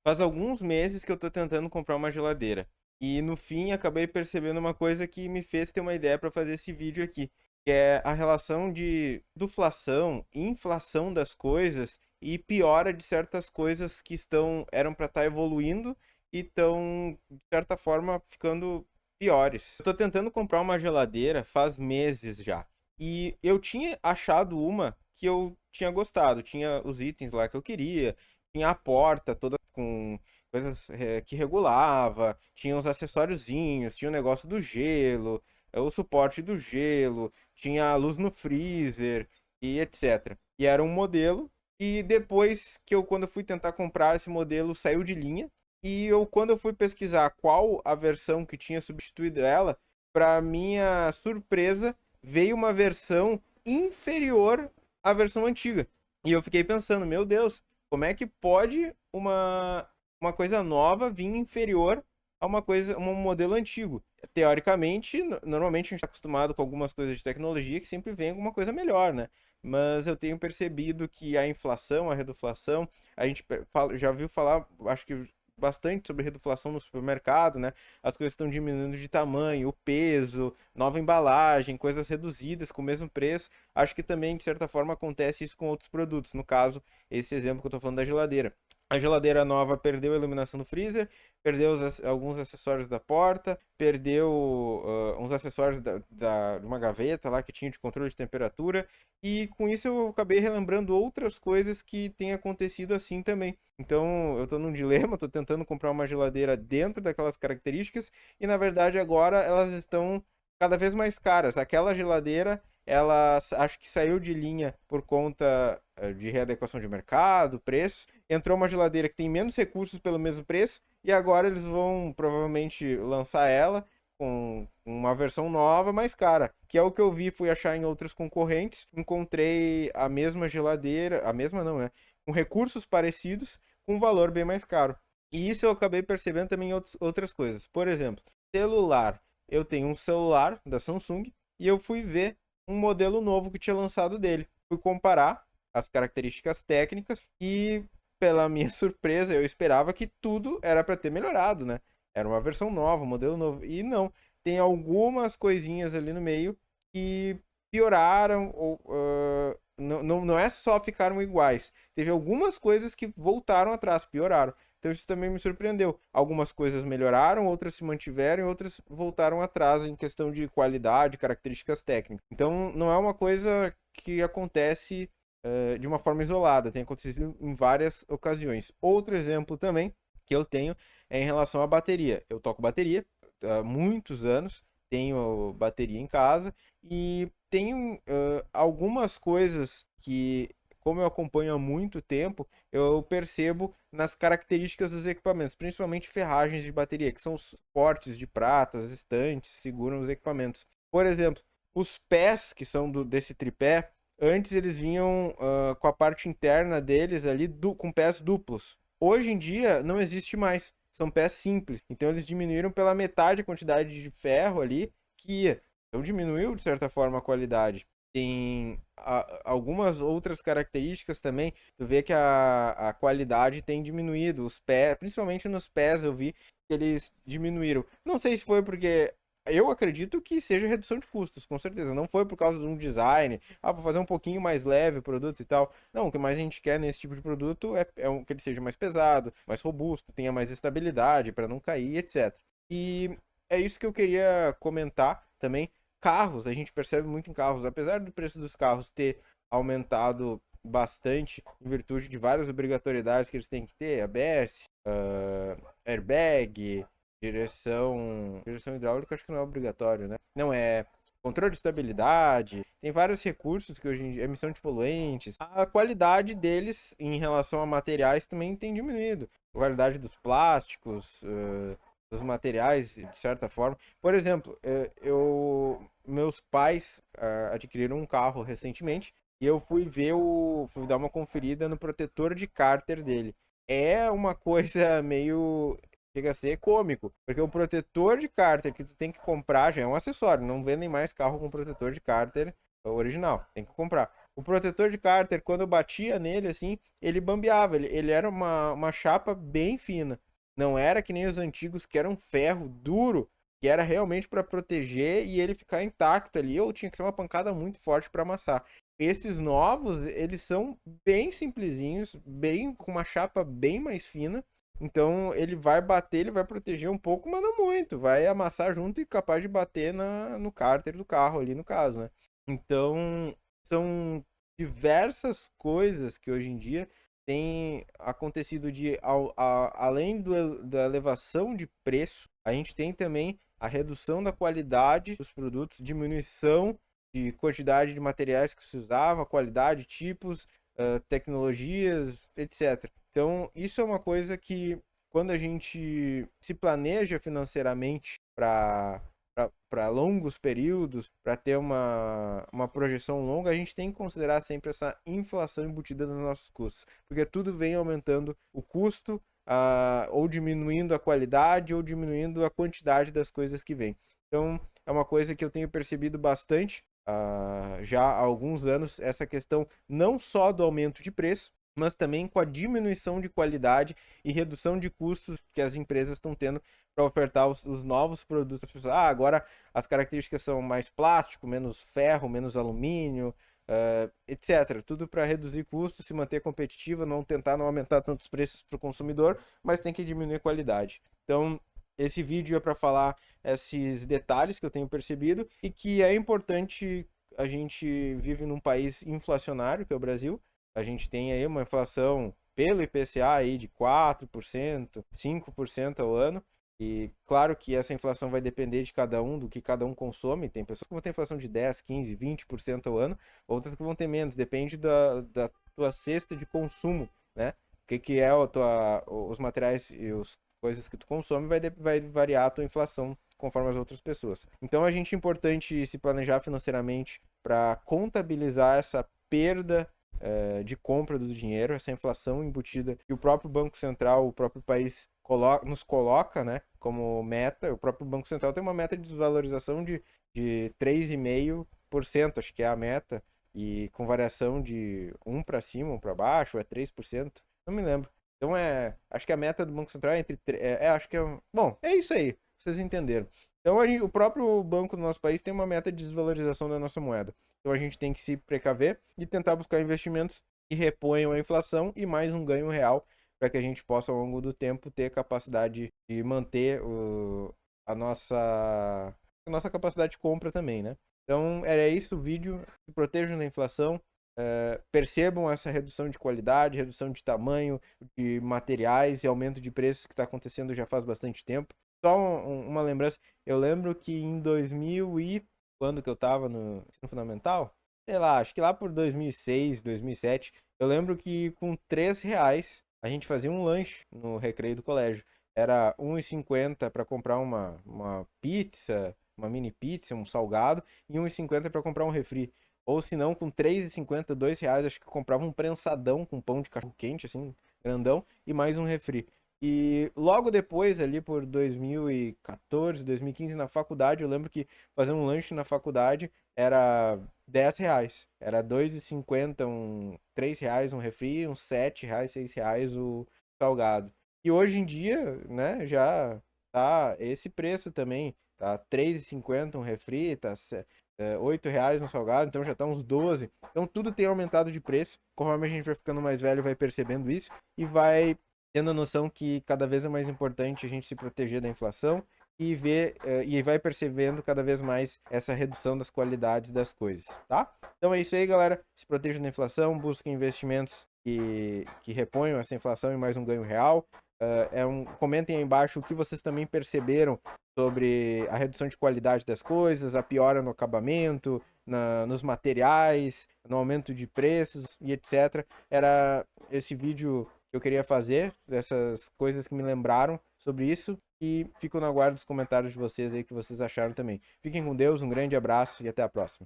Faz alguns meses que eu tô tentando comprar uma geladeira. E no fim acabei percebendo uma coisa que me fez ter uma ideia para fazer esse vídeo aqui, que é a relação de duflação, inflação das coisas e piora de certas coisas que eram para estar evoluindo e estão de certa forma ficando piores. Eu tô tentando comprar uma geladeira faz meses já. E eu tinha achado uma que eu tinha gostado, tinha os itens lá que eu queria, tinha a porta toda com coisas que regulava, tinha os acessóriozinhos, tinha o negócio do gelo, o suporte do gelo, tinha a luz no freezer e etc. E era um modelo, e depois quando eu fui tentar comprar esse modelo, saiu de linha, e quando eu fui pesquisar qual a versão que tinha substituído ela, para minha surpresa, veio uma versão inferior à versão antiga. E eu fiquei pensando, meu Deus, como é que pode uma coisa nova vir inferior a um modelo antigo? Teoricamente, normalmente a gente está acostumado com algumas coisas de tecnologia que sempre vem alguma coisa melhor, né? Mas eu tenho percebido que a inflação, a reduflação, a gente já viu falar, acho que bastante sobre reduflação no supermercado, né? As coisas estão diminuindo de tamanho, o peso, nova embalagem, coisas reduzidas com o mesmo preço. Acho que também, de certa forma, acontece isso com outros produtos. No caso, esse exemplo que eu estou falando da geladeira. A geladeira nova perdeu a iluminação do freezer, perdeu alguns acessórios da porta, perdeu uns acessórios de uma gaveta lá que tinha de controle de temperatura, e com isso eu acabei relembrando outras coisas que têm acontecido assim também. Então eu estou num dilema, estou tentando comprar uma geladeira dentro daquelas características, e na verdade agora elas estão cada vez mais caras. Aquela geladeira, ela acho que saiu de linha por conta de readequação de mercado, preços. Entrou uma geladeira que tem menos recursos pelo mesmo preço, e agora eles vão provavelmente lançar ela com uma versão nova, mais cara, que é o que eu vi, fui achar em outros concorrentes, encontrei a mesma geladeira, a mesma não, né? Com recursos parecidos, com um valor bem mais caro. E isso eu acabei percebendo também em outras coisas. Por exemplo, celular. Eu tenho um celular da Samsung e eu fui ver um modelo novo que tinha lançado dele. Fui comparar as características técnicas e, pela minha surpresa, eu esperava que tudo era para ter melhorado, né? Era uma versão nova, um modelo novo. E não, tem algumas coisinhas ali no meio que pioraram ou não é só ficaram iguais. Teve algumas coisas que voltaram atrás, pioraram. Então isso também me surpreendeu. Algumas coisas melhoraram, outras se mantiveram e outras voltaram atrás em questão de qualidade, características técnicas. Então não é uma coisa que acontece de uma forma isolada, tem acontecido em várias ocasiões. Outro exemplo também que eu tenho é em relação à bateria. Eu toco bateria há muitos anos, tenho bateria em casa e tenho algumas coisas que, como eu acompanho há muito tempo, eu percebo nas características dos equipamentos, principalmente ferragens de bateria, que são os portes de prata, as estantes, seguram os equipamentos. Por exemplo, os pés que são desse tripé, antes eles vinham com a parte interna deles ali com pés duplos. Hoje em dia não existe mais, são pés simples. Então eles diminuíram pela metade a quantidade de ferro ali que ia. Então diminuiu de certa forma a qualidade. Tem algumas outras características também. Tu vê que a qualidade tem diminuído. Os pés, principalmente nos pés, eu vi que eles diminuíram. Não sei se foi porque eu acredito que seja redução de custos, com certeza. Não foi por causa de um design, vou fazer um pouquinho mais leve o produto e tal. Não, o que mais a gente quer nesse tipo de produto é que ele seja mais pesado, mais robusto, tenha mais estabilidade para não cair, etc. E é isso que eu queria comentar também. Carros, a gente percebe muito em carros, apesar do preço dos carros ter aumentado bastante em virtude de várias obrigatoriedades que eles têm que ter, ABS, airbag, direção hidráulica, acho que não é obrigatório, né? Não é controle de estabilidade, tem vários recursos que hoje em dia, emissão de poluentes, a qualidade deles em relação a materiais também tem diminuído. A qualidade dos plásticos, dos materiais, de certa forma. Por exemplo, meus pais adquiriram um carro recentemente e eu fui dar uma conferida no protetor de cárter dele. É uma coisa meio chega a ser cômico, porque o protetor de cárter que tu tem que comprar já é um acessório, não vendem mais carro com protetor de cárter original, tem que comprar. O protetor de cárter, quando eu batia nele, assim, ele bambeava. Ele era uma chapa bem fina. Não era que nem os antigos, que era um ferro duro, que era realmente para proteger e ele ficar intacto ali, ou tinha que ser uma pancada muito forte para amassar. Esses novos, eles são bem simplesinhos, bem com uma chapa bem mais fina. Então ele vai bater, ele vai proteger um pouco, mas não muito. Vai amassar junto e capaz de bater no cárter do carro ali, no caso, né? Então são diversas coisas que hoje em dia tem acontecido além da elevação de preço, a gente tem também a redução da qualidade dos produtos, diminuição de quantidade de materiais que se usava, qualidade, tipos, tecnologias, etc. Então, isso é uma coisa que, quando a gente se planeja financeiramente para longos períodos, para ter uma projeção longa, a gente tem que considerar sempre essa inflação embutida nos nossos custos, porque tudo vem aumentando o custo, ou diminuindo a qualidade, ou diminuindo a quantidade das coisas que vêm. Então, é uma coisa que eu tenho percebido bastante já há alguns anos, essa questão não só do aumento de preço, mas também com a diminuição de qualidade e redução de custos que as empresas estão tendo para ofertar os novos produtos. Agora as características são mais plástico, menos ferro, menos alumínio, etc. Tudo para reduzir custos, se manter competitiva, tentar não aumentar tantos preços para o consumidor, mas tem que diminuir a qualidade. Então, esse vídeo é para falar esses detalhes que eu tenho percebido e que é importante. A gente vive num país inflacionário, que é o Brasil. A gente tem aí uma inflação pelo IPCA aí de 4%, 5% ao ano. E claro que essa inflação vai depender de cada um, do que cada um consome. Tem pessoas que vão ter inflação de 10, 15, 20% ao ano, outras que vão ter menos. Depende da tua cesta de consumo, né? O que é os materiais e as coisas que tu consome vai variar a tua inflação conforme as outras pessoas. Então a gente é importante se planejar financeiramente para contabilizar essa perda de compra do dinheiro, essa inflação embutida que o próprio Banco Central, o próprio país nos coloca, né, como meta. O próprio Banco Central tem uma meta de desvalorização de 3,5%, acho que é a meta, e com variação de 1 para cima, 1 para baixo, é 3%, não me lembro. Então acho que a meta do Banco Central é entre, acho que bom, é isso aí, vocês entenderam. Então o próprio banco do nosso país tem uma meta de desvalorização da nossa moeda. Então a gente tem que se precaver e tentar buscar investimentos que reponham a inflação e mais um ganho real para que a gente possa, ao longo do tempo, ter capacidade de manter a nossa capacidade de compra também, né? Então era isso o vídeo. Se protejam da inflação, percebam essa redução de qualidade, redução de tamanho, de materiais e aumento de preços que está acontecendo já faz bastante tempo. Só uma lembrança, eu lembro que em 2000 quando que eu tava no ensino fundamental, sei lá, acho que lá por 2006, 2007, eu lembro que com R$ 3 a gente fazia um lanche no recreio do colégio. Era R$ 1,50 para comprar uma pizza, uma mini pizza, um salgado, e R$ 1,50 para comprar um refri. Ou se não, com R$ 3,50, R$ 2, acho que eu comprava um prensadão com pão de cachorro quente, assim, grandão, e mais um refri. E logo depois, ali por 2014, 2015, na faculdade, eu lembro que fazer um lanche na faculdade era R$ 10. Era R$ 2,50, R$ 3 um refri, uns R$ 7, R$ 6 o salgado. E hoje em dia, né, já tá esse preço também. Tá R$ 3,50 um refri, tá R$ 8 um salgado, então já tá uns 12. Então tudo tem aumentado de preço. Conforme a gente vai ficando mais velho, vai percebendo isso e vai tendo a noção que cada vez é mais importante a gente se proteger da inflação e ver e vai percebendo cada vez mais essa redução das qualidades das coisas, tá? Então é isso aí, galera. Se protejam da inflação, busquem investimentos que reponham essa inflação e mais um ganho real. Comentem aí embaixo o que vocês também perceberam sobre a redução de qualidade das coisas, a piora no acabamento, nos materiais, no aumento de preços e etc. Era esse vídeo que eu queria fazer, dessas coisas que me lembraram sobre isso, e fico no aguardo dos comentários de vocês aí, que vocês acharam também. Fiquem com Deus, um grande abraço e até a próxima.